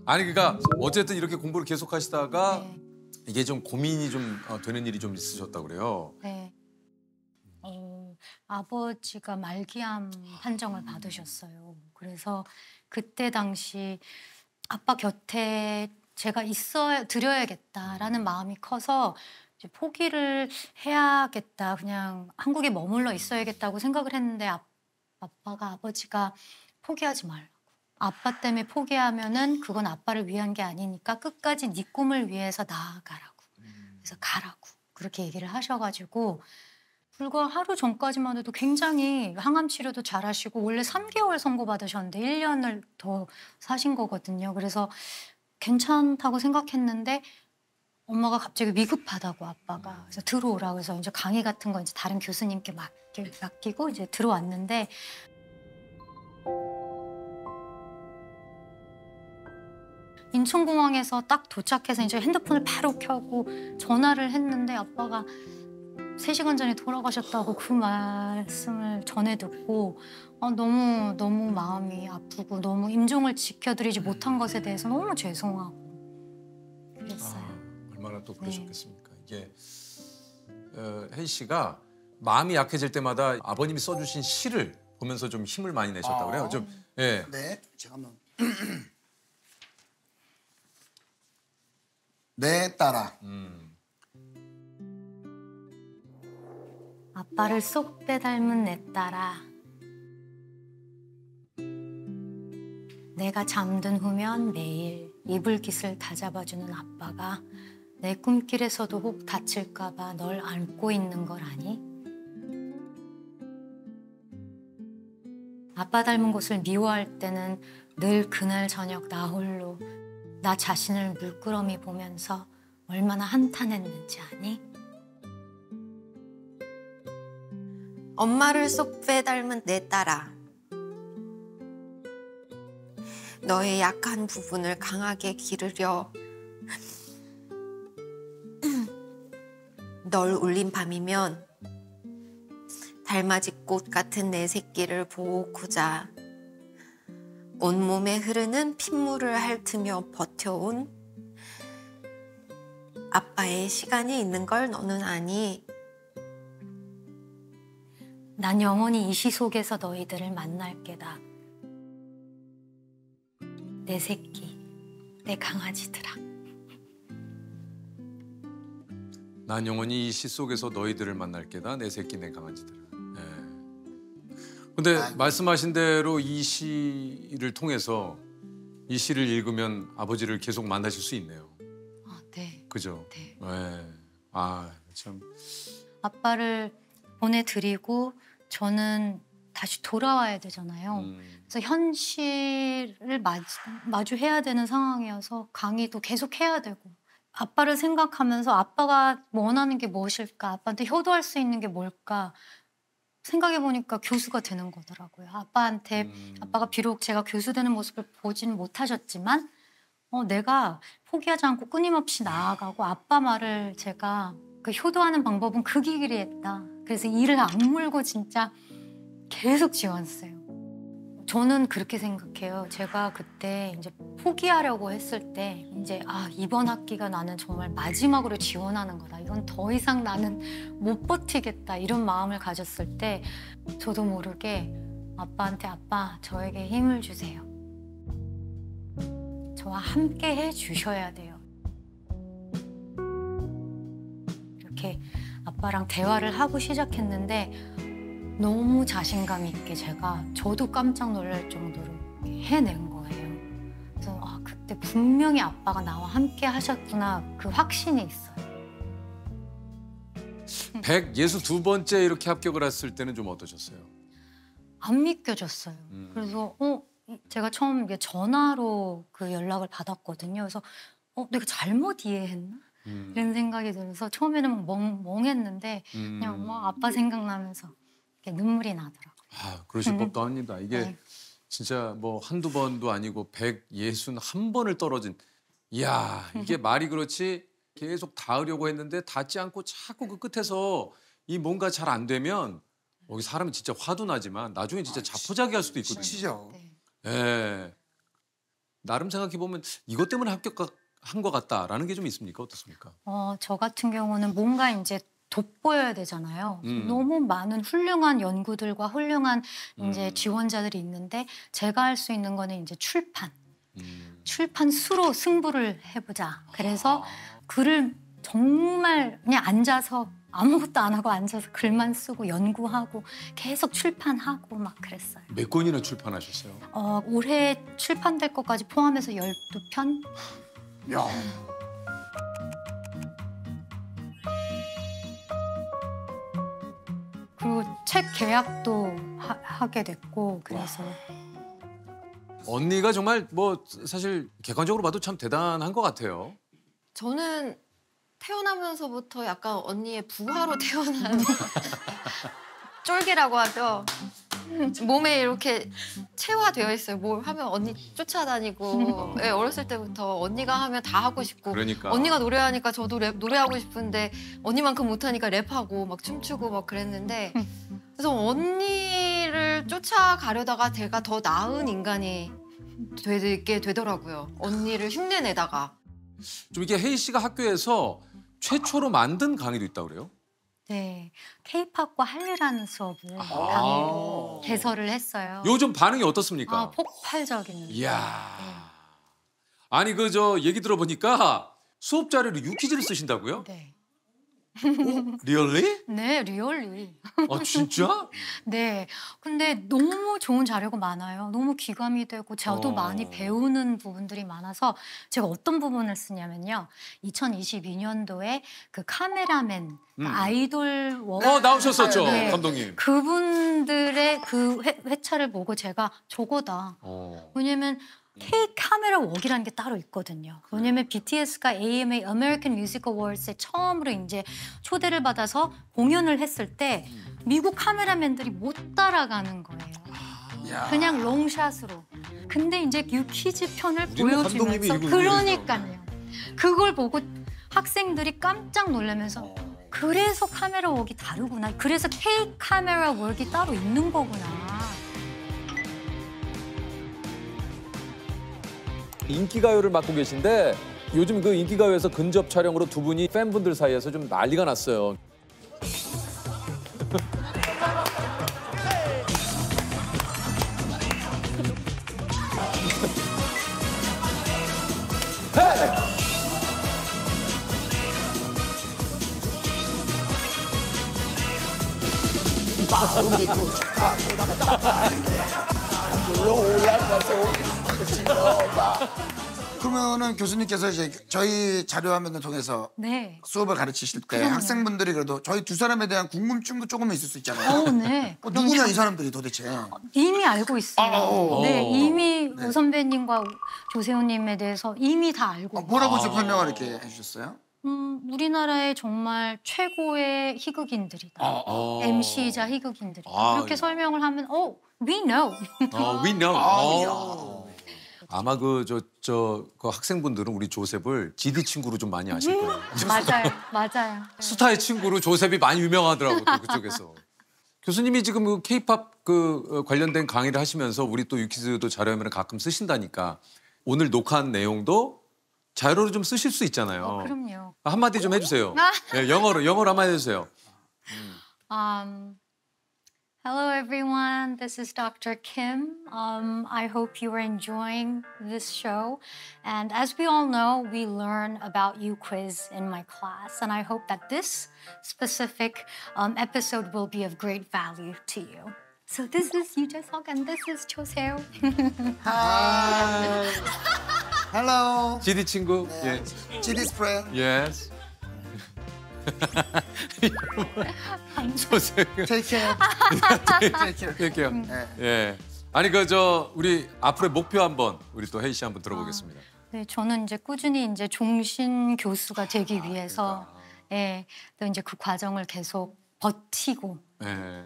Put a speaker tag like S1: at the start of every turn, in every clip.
S1: 아니 그러니까 어쨌든 이렇게 공부를 계속 하시다가
S2: 네.
S1: 이게 좀 고민이 좀 되는 일이 좀 있으셨다고 그래요.
S2: 네. 아버지가 말기암 판정을 받으셨어요. 그래서 그때 당시 아빠 곁에 제가 있어 드려야겠다라는 마음이 커서 이제 포기를 해야겠다. 그냥 한국에 머물러 있어야겠다고 생각을 했는데 아빠가 아버지가 포기하지 말라고. 아빠 때문에 포기하면은 그건 아빠를 위한 게 아니니까 끝까지 네 꿈을 위해서 나아가라고. 그래서 가라고. 그렇게 얘기를 하셔가지고 불과 하루 전까지만 해도 굉장히 항암 치료도 잘하시고 원래 3개월 선고받으셨는데 1년을 더 사신 거거든요. 그래서 괜찮다고 생각했는데 엄마가 갑자기 위급하다고 아빠가 그래서 들어오라고 해서 이제 강의 같은 거 이제 다른 교수님께 맡기고 이제 들어왔는데 인천공항에서 딱 도착해서 이제 핸드폰을 바로 켜고 전화를 했는데 아빠가 3시간 전에 돌아가셨다고 그 말씀을 전해 듣고 너무 마음이 아프고 너무 임종을 지켜드리지 못한 것에 대해서 너무 죄송하고 그랬어요.
S1: 얼마나 또
S2: 네.
S1: 그러셨겠습니까. 이게 혜희 씨가 마음이 약해질 때마다 아버님이 써주신 시를 보면서 좀 힘을 많이 내셨다고 그래요. 좀 예.
S3: 네, 제가 한번. 내 딸아.
S2: 아빠를 쏙 빼닮은 내 딸아. 내가 잠든 후면 매일 이불깃을 다잡아주는 아빠가 내 꿈길에서도 혹 다칠까 봐 널 안고 있는 걸 아니? 아빠 닮은 곳을 미워할 때는 늘 그날 저녁 나 홀로 나 자신을 물끄러미 보면서 얼마나 한탄했는지 아니?
S4: 엄마를 쏙 빼닮은 내 딸아. 너의 약한 부분을 강하게 기르려 널 울린 밤이면 달맞이 꽃 같은 내 새끼를 보호고자 온몸에 흐르는 핏물을 핥으며 버텨온 아빠의 시간이 있는 걸 너는 아니?
S2: 난 영원히 이 시 속에서 너희들을 만날 게다. 내 새끼, 내 강아지들아.
S1: 난 영원히 이 시 속에서 너희들을 만날 게다. 내 새끼 내 강아지들아. 예. 근데 말씀하신 대로 이 시를 통해서 이 시를 읽으면 아버지를 계속 만나실 수 있네요.
S2: 네.
S1: 그죠?
S2: 네.
S1: 예. 아, 참.
S2: 아빠를 보내드리고 저는 다시 돌아와야 되잖아요. 그래서 현실을 마주해야 되는 상황이어서 강의도 계속 해야 되고 아빠를 생각하면서 아빠가 원하는 게 무엇일까? 아빠한테 효도할 수 있는 게 뭘까? 생각해보니까 교수가 되는 거더라고요. 아빠가 비록 제가 교수 되는 모습을 보지는 못하셨지만 내가 포기하지 않고 끊임없이 나아가고 아빠 말을 제가 그 효도하는 방법은 그 길이 했다. 그래서 이를 악물고 진짜 계속 지원했어요. 저는 그렇게 생각해요. 제가 그때 이제 포기하려고 했을 때 이제 이번 학기가 나는 정말 마지막으로 지원하는 거다. 이건 더 이상 나는 못 버티겠다. 이런 마음을 가졌을 때 저도 모르게 아빠한테 아빠 저에게 힘을 주세요. 저와 함께 해 주셔야 돼요. 이렇게 아빠랑 대화를 하고 시작했는데 너무 자신감 있게 저도 깜짝 놀랄 정도로 해낸 거예요. 그래서 그때 분명히 아빠가 나와 함께 하셨구나 그 확신이 있어요.
S1: 162번째 이렇게 합격을 했을 때는 좀 어떠셨어요?
S2: 안 믿겨졌어요. 그래서 제가 처음 이게 전화로 그 연락을 받았거든요. 그래서 내가 잘못 이해했나? 이런 생각이 들어서 처음에는 멍했는데 그냥 아빠 생각나면서 이렇게 눈물이 나더라고요.
S1: 그러실 법도 합니다. 이게
S2: 네.
S1: 진짜 뭐 한두 번도 아니고 161번을 떨어진. 이야, 이게 말이 그렇지 계속 닿으려고 했는데 닿지 않고 자꾸 그 끝에서 이 뭔가 잘 안 되면 여기 사람이 진짜 화도 나지만 나중에 진짜 자포자기할 수도 있거든요.
S3: 지치죠.
S2: 네.
S1: 예. 나름 생각해 보면 이것 때문에 합격한 것 같다라는 게 좀 있습니까? 어떻습니까?
S2: 저 같은 경우는 뭔가 이제 돋보여야 되잖아요. 너무 많은 훌륭한 연구들과 훌륭한 이제 지원자들이 있는데 제가 할 수 있는 거는 이제 출판. 출판 수로 승부를 해보자. 그래서 글을 정말 그냥 앉아서 아무것도 안 하고 앉아서 글만 쓰고 연구하고 계속 출판하고 막 그랬어요.
S1: 몇 권이나 출판하셨어요?
S2: 올해 출판될 것까지 포함해서 12편?
S3: 야.
S2: 그리고 책 계약도 하게 됐고 그래서
S1: 언니가 정말 뭐 사실 객관적으로 봐도 참 대단한 것 같아요.
S4: 저는 태어나면서부터 약간 언니의 부하로 태어난 쫄개라고 하죠. 몸에 이렇게 체화되어 있어요. 뭘 하면 언니 쫓아다니고 예, 어렸을 때부터 언니가 하면 다 하고 싶고
S1: 그러니까.
S4: 언니가 노래하니까 저도 노래하고 싶은데 언니만큼 못하니까 랩하고 막 춤추고 막 그랬는데 그래서 언니를 쫓아가려다가 제가 더 나은 인간이 되게 되더라고요. 언니를 흉내내다가.
S1: 좀 이게 혜희 씨가 학교에서 최초로 만든 강의도 있다고 그래요?
S2: 네, K-팝과 한류라는 수업을 강의로 개설을 했어요.
S1: 요즘 반응이 어떻습니까?
S2: 폭발적인.
S1: 이야. 아니 그 저 얘기 들어보니까 수업 자료로 유퀴즈를 쓰신다고요?
S2: 네.
S1: 리얼리?
S2: 네, 리얼리.
S1: 진짜?
S2: 네. 근데 너무 좋은 자료가 많아요. 너무 귀감이 되고 저도 많이 배우는 부분들이 많아서 제가 어떤 부분을 쓰냐면요. 2022년도에 그 카메라맨 아이돌
S1: 나오셨었죠,
S2: 네.
S1: 감독님.
S2: 그분들의 그 회차를 보고 제가 저거다. 왜냐면 K 카메라 웍이라는 게 따로 있거든요. 왜냐면 BTS가 AMA American Music Awards에 처음으로 이제 초대를 받아서 공연을 했을 때 미국 카메라맨들이 못 따라가는 거예요. 그냥 롱샷으로. 근데 이제 유퀴즈 편을 보여주면서 그러니까요. 그걸 보고 학생들이 깜짝 놀라면서 그래서 카메라 웍이 다르구나. 그래서 K 카메라 웍이 따로 있는 거구나.
S5: 인기가요를 맡고 계신데 요즘 그 인기가요에서 근접 촬영으로 두 분이 팬분들 사이에서 좀 난리가 났어요.
S3: 그러면은 교수님께서 이제 저희 자료 화면을 통해서
S2: 네.
S3: 수업을 가르치실 때
S2: 그럼요.
S3: 학생분들이 그래도 저희 두 사람에 대한 궁금증도 조금은 있을 수 있잖아요.
S2: 네.
S3: 누구냐 이 사람들이 도대체.
S2: 이미 알고 있어요. 네, 이미 오 선배님과 조세호님에 대해서 이미 다 알고 있어요.
S3: 뭐라고 설명을 이렇게 해주셨어요?
S2: 우리나라의 정말 최고의 희극인들이다. MC이자 희극인들이다. 이렇게 설명을 하면 we know.
S1: We know.
S3: 야.
S1: 아마 그 학생분들은 우리 조셉을 GD 친구로 좀 많이 아실 거예요.
S2: 맞아요.
S1: 스타의 친구로 조셉이 많이 유명하더라고 또 그쪽에서. 교수님이 지금 그 K-팝 관련된 강의를 하시면서 우리 또 유퀴즈도 자료화면을 가끔 쓰신다니까 오늘 녹화한 내용도 자료로 좀 쓰실 수 있잖아요.
S2: 그럼요.
S1: 한마디 좀 해주세요. 네, 영어로 한마디 해주세요.
S2: Hello everyone, this is Dr. Kim. I hope you are enjoying this show. And as we all know, we learn about UQuiz in my class. And I hope that this specific episode will be of great value to you. So this is 유재석 and this is 조세호.
S3: Hi. Hello.
S1: GD 친구.
S3: 네. GD's friend.
S1: Yes. 조셉.
S3: Take care. Take care.
S1: 할게요. 예. 아니 우리 앞으로의 목표 한번 우리 또 혜희 씨 한번 들어보겠습니다.
S2: 네, 저는 이제 꾸준히 이제 종신 교수가 되기 위해서 또 이제 그 과정을 계속 버티고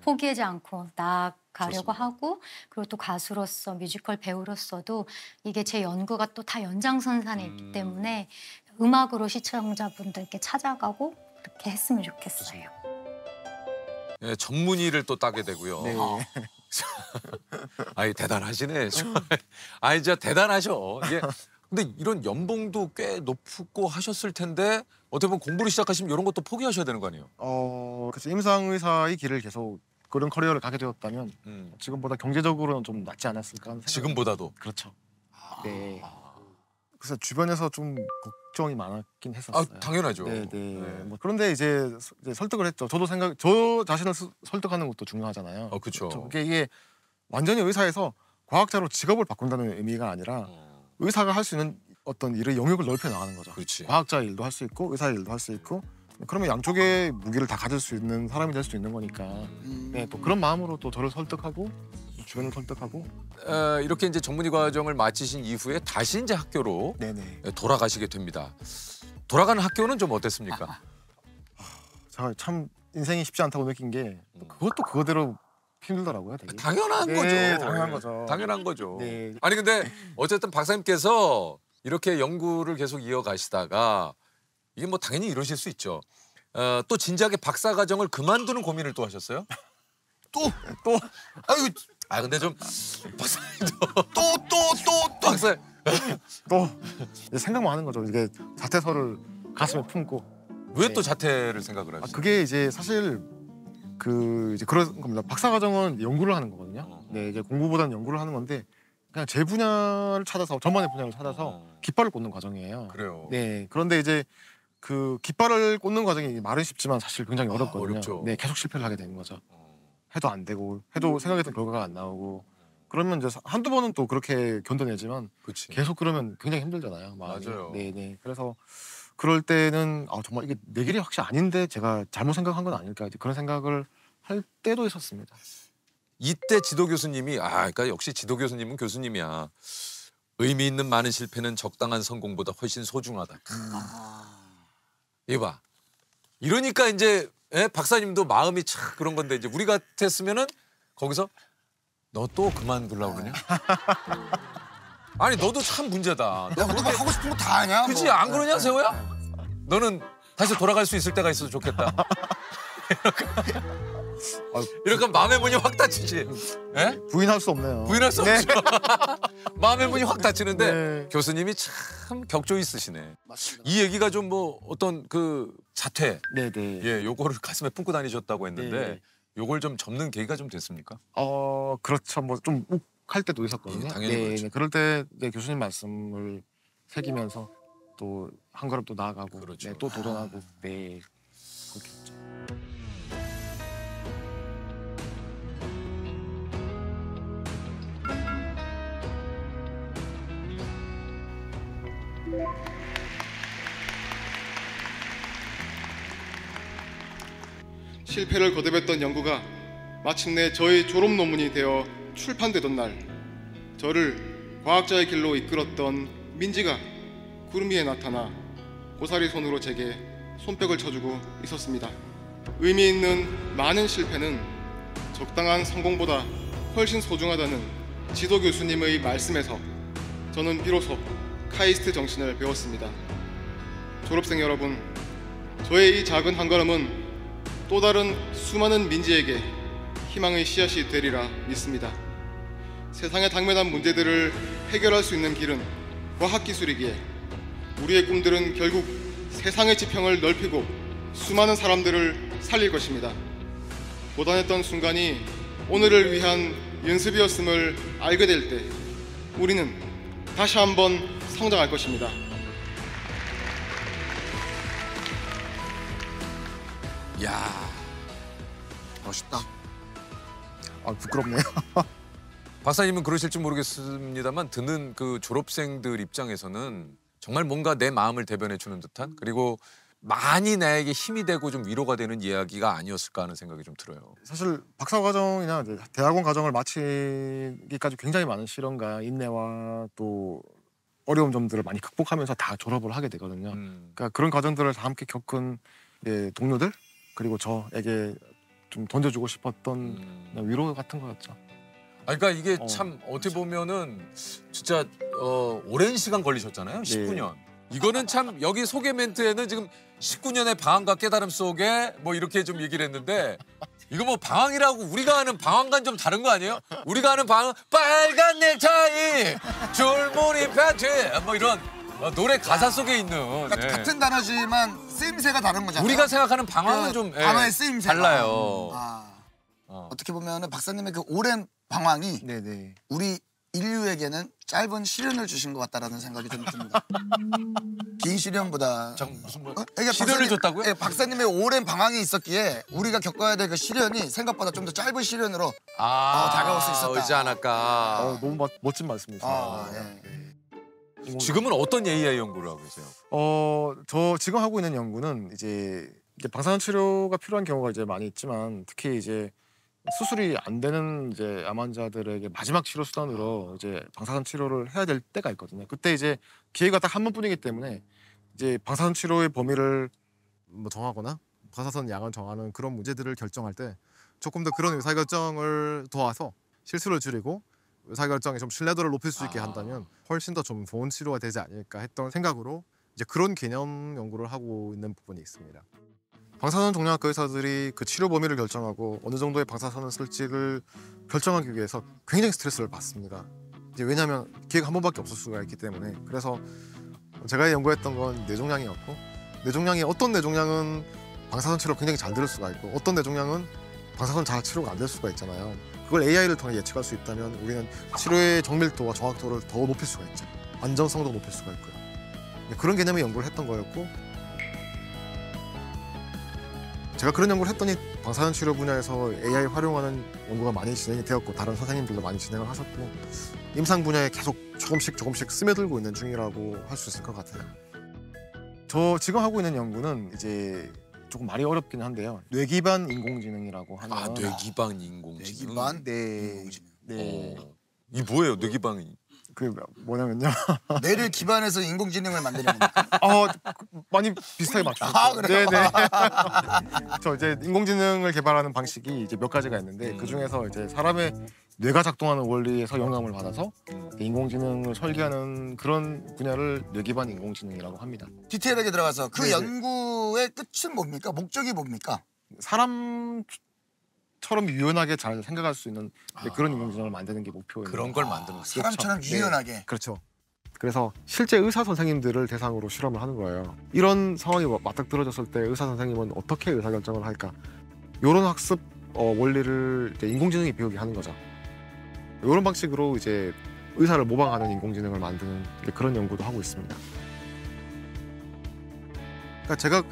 S2: 포기하지 않고 나아가려고 하고 그리고 또 가수로서 뮤지컬 배우로서도 이게 제 연구가 또 다 연장선상에 있기 때문에 음악으로 시청자분들께 찾아가고 그렇게 했으면 좋겠어요.
S1: 네, 전문의를 또 따게 되고요.
S3: 네.
S5: 아이 대단하시네. 아이 진짜 대단하셔. 이게 근데 이런 연봉도 꽤 높고 하셨을 텐데 어떻게 보면 공부를 시작하시면 이런 것도 포기하셔야 되는 거 아니에요?
S6: 그래서 임상의사의 길을 계속 그런 커리어를 가게 되었다면 지금보다 경제적으로는 좀 낫지 않았을까 하는 생각.
S5: 지금보다도.
S6: 그렇죠. 네. 그래서 주변에서 좀 걱정이 많았긴 했었어요.
S5: 아 당연하죠.
S6: 네. 뭐 그런데 이제 설득을 했죠. 저 자신을 설득하는 것도 중요하잖아요.
S5: 그렇죠.
S6: 이게 완전히 의사에서 과학자로 직업을 바꾼다는 의미가 아니라 의사가 할 수 있는 어떤 일의 영역을 넓혀 나가는 거죠.
S5: 그렇지.
S6: 과학자 일도 할 수 있고 의사 일도 할 수 있고 그러면 양쪽의 무기를 다 가질 수 있는 사람이 될 수 있는 거니까 네, 또 그런 마음으로 또 저를 설득하고 주변을 설득하고
S5: 이렇게 이제 전문의 과정을 마치신 이후에 다시 이제 학교로
S6: 네네.
S5: 돌아가시게 됩니다. 돌아가는 학교는 좀 어땠습니까?
S6: 제가 참 인생이 쉽지 않다고 느낀 게 그것도 그거대로 힘들더라고요. 되게.
S5: 당연한
S6: 네,
S5: 거죠.
S6: 당연한 거죠.
S5: 당연한 거죠.
S6: 네.
S5: 아니 근데 어쨌든 박사님께서 이렇게 연구를 계속 이어가시다가 이게 뭐 당연히 이러실 수 있죠. 또 진지하게 박사 과정을 그만두는 고민을 또 하셨어요? 또 아유 근데 좀 박사님도 또 박사
S6: 또 이제 생각만 하는 거죠. 이게 자퇴서를 가슴에 품고
S5: 왜 또
S6: 네.
S5: 자퇴를 생각을 하시죠?
S6: 그게 이제 사실 이제 그런 겁니다. 박사 과정은 연구를 하는 거거든요. 네, 이제 공부보다는 연구를 하는 건데 그냥 제 분야를 찾아서 저만의 분야를 찾아서 깃발을 꽂는 과정이에요.
S5: 그래요.
S6: 네, 그런데 이제 그 깃발을 꽂는 과정이 말은 쉽지만 사실 굉장히 어렵거든요.
S5: 어렵죠.
S6: 네, 계속 실패를 하게 되는 거죠. 해도 안 되고 해도 생각했던 결과가 안 나오고 그러면 이제 한두 번은 또 그렇게 견뎌내지만
S5: 그렇지.
S6: 계속 그러면 굉장히 힘들잖아요. 마음이.
S5: 맞아요.
S6: 네. 그래서 그럴 때는 정말 이게 내 길이 확실히 아닌데 제가 잘못 생각한 건 아닐까 그런 생각을 할 때도 있었습니다.
S5: 이때 지도 교수님이 그러니까 역시 지도 교수님은 교수님이야. 의미 있는 많은 실패는 적당한 성공보다 훨씬 소중하다. 이봐. 이러니까 이제 박사님도 마음이 참 그런 건데 이제 우리 같았으면은 거기서 너 또 그만두려고 그러냐? 아니 너도 참 문제다. 너
S3: 너도 뭐 하고 싶은 거 다 하냐?
S5: 그지
S3: 뭐.
S5: 안 그러냐 세호야? 너는 다시 돌아갈 수 있을 때가 있어도 좋겠다. 이렇게 마음의 문이 확 닫히지. 예?
S6: 부인할 수 없네요.
S5: 부인할 수 없죠. 마음의 문이 확 닫히는데
S6: 네.
S5: 교수님이 참 격조 있으시네.
S3: 맞습니다.
S5: 이 얘기가 좀 뭐 어떤 그 자퇴,
S6: 네네.
S5: 요거를 가슴에 품고 다니셨다고 했는데
S6: 네.
S5: 요걸 좀 접는 계기가 좀 됐습니까?
S6: 그렇죠. 뭐 좀 욱할 때도 있었거든요.
S5: 예, 당연히 그렇죠.
S6: 그럴 때 교수님 말씀을 새기면서 또 한 걸음 또 나아가고
S5: 그렇죠.
S6: 네, 또 도전하고 네 그렇게 했죠.
S7: 실패를 거듭했던 연구가 마침내 저의 졸업 논문이 되어 출판되던 날 저를 과학자의 길로 이끌었던 민지가 구름 위에 나타나 고사리 손으로 제게 손뼉을 쳐주고 있었습니다. 의미 있는 많은 실패는 적당한 성공보다 훨씬 소중하다는 지도 교수님의 말씀에서 저는 비로소 카이스트 정신을 배웠습니다. 졸업생 여러분, 저의 이 작은 한 걸음은 또 다른 수많은 민지에게 희망의 씨앗이 되리라 믿습니다. 세상의 당면한 문제들을 해결할 수 있는 길은 과학기술이기에 우리의 꿈들은 결국 세상의 지평을 넓히고 수많은 사람들을 살릴 것입니다. 고단했던 순간이 오늘을 위한 연습이었음을 알게 될 때 우리는 다시 한번 성장할 것입니다.
S5: 야,
S3: 멋있다.
S6: 부끄럽네요.
S5: 박사님은 그러실지 모르겠습니다만 듣는 그 졸업생들 입장에서는 정말 뭔가 내 마음을 대변해 주는 듯한 그리고 많이 나에게 힘이 되고 좀 위로가 되는 이야기가 아니었을까 하는 생각이 좀 들어요.
S6: 사실 박사 과정이나 이제 대학원 과정을 마치기까지 굉장히 많은 시련과 인내와 또 어려운 점들을 많이 극복하면서 다 졸업을 하게 되거든요. 그러니까 그런 과정들을 다 함께 겪은 동료들 그리고 저에게 좀 던져주고 싶었던 그냥 위로 같은 거였죠.
S5: 그러니까 이게 참 어떻게 보면은 진짜 오랜 시간 걸리셨잖아요. 19년. 이거는 참 여기 소개 멘트에는 지금 19년의 방황과 깨달음 속에 뭐 이렇게 좀 얘기를 했는데 이거 뭐 방황이라고 우리가 아는 방황과는 좀 다른 거 아니에요? 우리가 아는 방황 빨간 넥타이 줄무늬 팬츠 뭐 이런 노래 가사 속에 있는
S3: 그러니까 같은 단어지만 쓰임새가 다른 거잖아요.
S5: 우리가 생각하는 방황은 좀
S3: 단어의 쓰임새가
S5: 달라요.
S3: 어떻게 보면은 박사님의 그 오랜 방황이
S6: 네네.
S3: 우리 인류에게는 짧은 시련을 주신 것 같다라는 생각이 좀 듭니다. 긴 시련보다
S5: 무슨 뭐
S3: 그러니까
S5: 시련을 줬다고요?
S3: 예, 박사님의 오랜 방황이 있었기에 우리가 겪어야 될 그 시련이 생각보다 좀 더 짧은 시련으로 다가올 수 있었다.
S5: 오지 않을까.
S6: 너무 멋진 말씀이십니다.
S3: 예.
S5: 지금은 어떤 AI 연구를 하고 계세요?
S6: 저 지금 하고 있는 연구는 이제 방사선 치료가 필요한 경우가 이제 많이 있지만 특히 이제 수술이 안 되는 이제 암 환자들에게 마지막 치료 수단으로 이제 방사선 치료를 해야 될 때가 있거든요. 그때 이제 기회가 딱 한 번뿐이기 때문에 이제 방사선 치료의 범위를 뭐 정하거나 방사선 양을 정하는 그런 문제들을 결정할 때 조금 더 그런 의사결정을 도와서 실수를 줄이고 의사결정에 좀 신뢰도를 높일 수 있게 한다면 훨씬 더 좀 좋은 치료가 되지 않을까 했던 생각으로 이제 그런 개념 연구를 하고 있는 부분이 있습니다. 방사선 종양학과 의사들이 그 치료 범위를 결정하고 어느 정도의 방사선을 쓸지를 결정하기 위해서 굉장히 스트레스를 받습니다. 이제 왜냐하면 기회가 한 번밖에 없을 수가 있기 때문에. 그래서 제가 연구했던 건 뇌종양이었고, 뇌종양의 어떤 뇌종양은 방사선 치료를 굉장히 잘 들을 수가 있고 어떤 뇌종양은 방사선 잘 치료가 안 될 수가 있잖아요. 그걸 AI를 통해 예측할 수 있다면 우리는 치료의 정밀도와 정확도를 더 높일 수가 있죠. 안전성도 높일 수가 있고요. 그런 개념의 연구를 했던 거였고, 제가 그런 연구를 했더니 방사선 치료 분야에서 AI 활용하는 연구가 많이 진행이 되었고 다른 선생님들도 많이 진행을 하셨고 임상 분야에 계속 조금씩 스며들고 있는 중이라고 할 수 있을 것 같아요. 저 지금 하고 있는 연구는 이제 조금 말이 어렵긴 한데요. 뇌기반 인공지능이라고 하는
S5: 뇌기반 인공지능.
S3: 뇌기반
S6: 네.
S5: 이게 뭐예요, 뇌기반이?
S6: 그 뭐냐면요.
S3: 뇌를 기반해서 인공지능을 만드는 겁니까?
S6: 많이 비슷하게 맞추셨어요.
S3: 그래요?
S6: 네네. 저 이제 인공지능을 개발하는 방식이 이제 몇 가지가 있는데 그 중에서 이제 사람의 뇌가 작동하는 원리에서 영감을 받아서 인공지능을 설계하는 그런 분야를 뇌기반 인공지능이라고 합니다.
S3: 디테일하게 들어가서 그
S6: 네네.
S3: 연구의 끝은 뭡니까? 목적이 뭡니까?
S6: 사람처럼 유연하게 잘 생각할 수 있는 그런 인공지능을 만드는 게 목표입니다.
S5: 그런 걸 만드는 거예요.
S3: 사람처럼
S6: 그렇죠.
S3: 유연하게.
S6: 네. 그렇죠. 그래서 실제 의사 선생님들을 대상으로 실험을 하는 거예요. 이런 상황이 맞닥뜨려졌을 때 의사 선생님은 어떻게 의사결정을 할까? 이런 학습 원리를 이제 인공지능이 배우게 하는 거죠. 이런 방식으로 이제 의사를 모방하는 인공지능을 만드는 그런 연구도 하고 있습니다. 그러니까 제가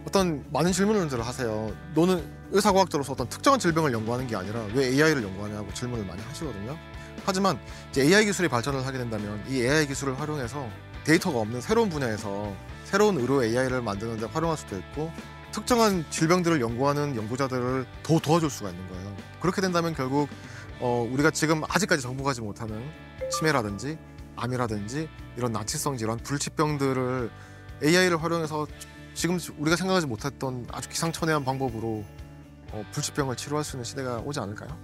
S6: 어떤 많은 질문을 하세요. 너는 의사과학자로서 어떤 특정한 질병을 연구하는 게 아니라 왜 AI를 연구하냐고 질문을 많이 하시거든요. 하지만 이제 AI 기술이 발전을 하게 된다면 이 AI 기술을 활용해서 데이터가 없는 새로운 분야에서 새로운 의료 AI를 만드는 데 활용할 수도 있고 특정한 질병들을 연구하는 연구자들을 더 도와줄 수가 있는 거예요. 그렇게 된다면 결국 우리가 지금 아직까지 정복하지 못하는 치매라든지 암이라든지 이런 난치성 질환, 불치병들을 AI를 활용해서 지금 우리가 생각하지 못했던 아주 기상천외한 방법으로 불치병을 치료할 수 있는 시대가 오지 않을까요?